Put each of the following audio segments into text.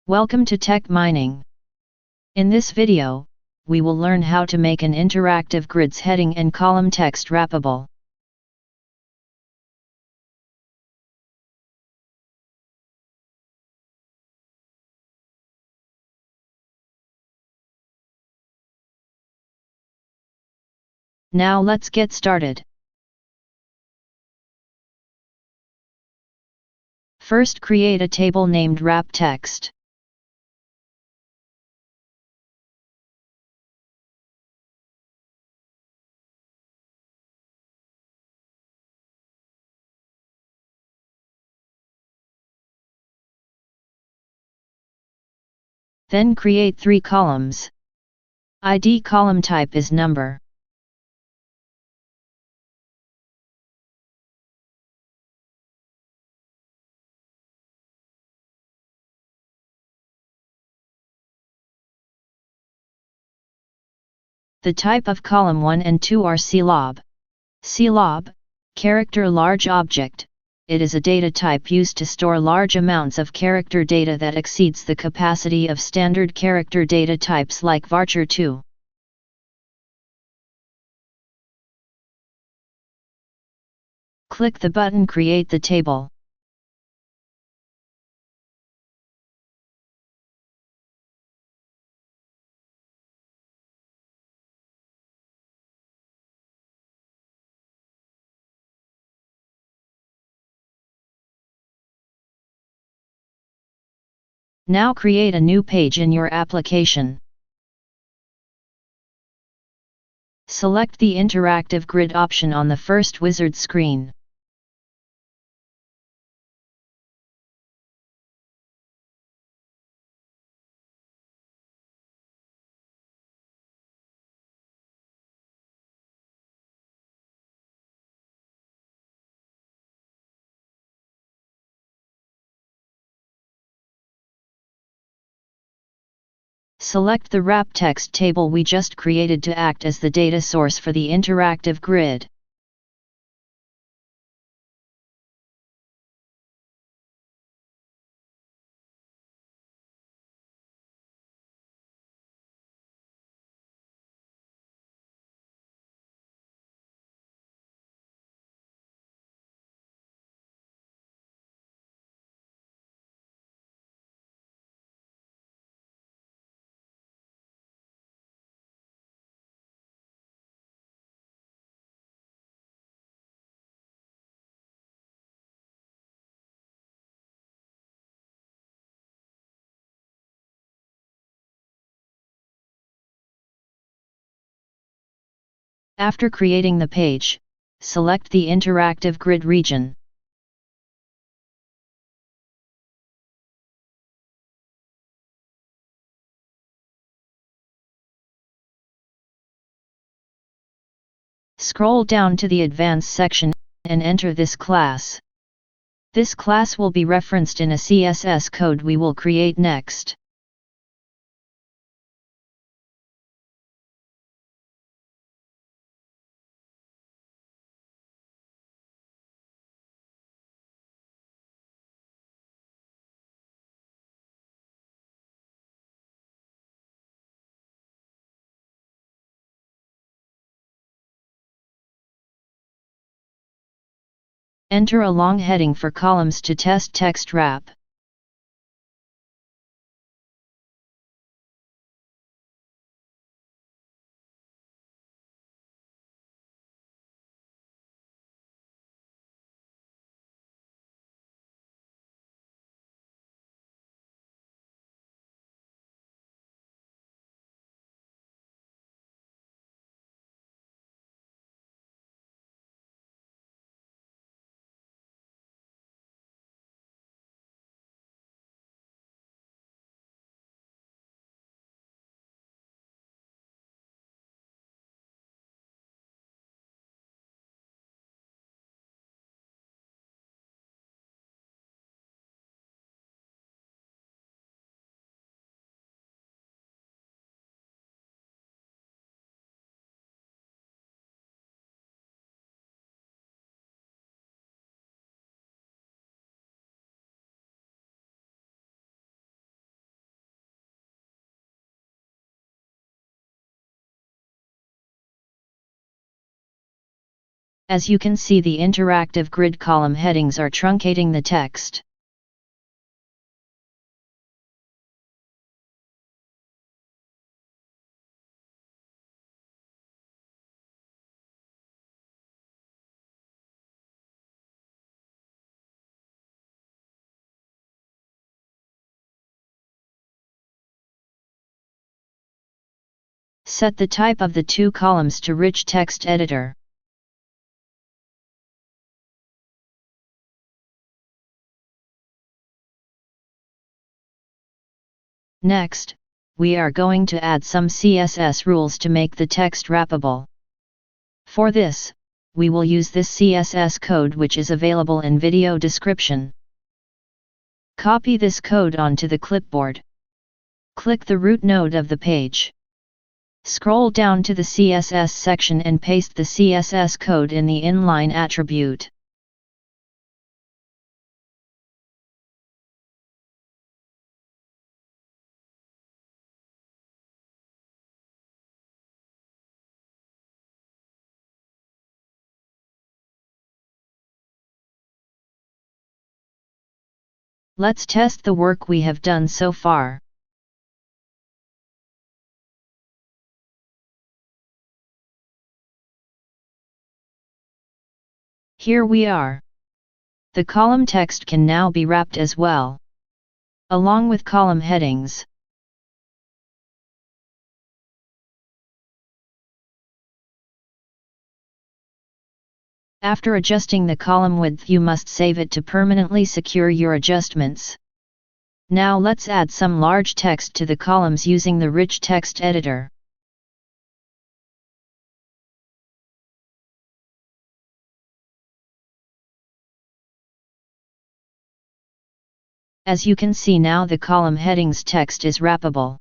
Welcome to Tech Mining. In this video, we will learn how to make an interactive grids heading and column text wrappable. Now let's get started. First, create a table named wrap text. Then create 3 columns. ID column type is number. The type of column 1 and 2 are clob. Clob, character large object. It is a data type used to store large amounts of character data that exceeds the capacity of standard character data types like varchar 2. Click the button Create the table. Now create a new page in your application. Select the interactive grid option on the first wizard screen. Select the wrap text table we just created to act as the data source for the interactive grid. After creating the page, select the interactive grid region. Scroll down to the Advanced section and enter this class. This class will be referenced in a CSS code we will create next. Enter a long heading for columns to test text wrap. As you can see, the interactive grid column headings are truncating the text. Set the type of the two columns to Rich Text Editor. Next, we are going to add some CSS rules to make the text wrappable. For this, we will use this CSS code, which is available in video description. Copy this code onto the clipboard. Click the root node of the page. Scroll down to the CSS section and paste the CSS code in the inline attribute. Let's test the work we have done so far. Here we are. The column text can now be wrapped as well, along with column headings. After adjusting the column width, you must save it to permanently secure your adjustments. Now let's add some large text to the columns using the Rich Text Editor. As you can see now, the column headings text is wrappable.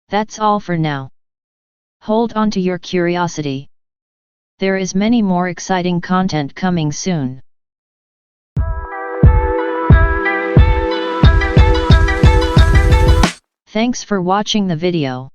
That's all for now. Hold on to your curiosity. There is many more exciting content coming soon. Thanks for watching the video.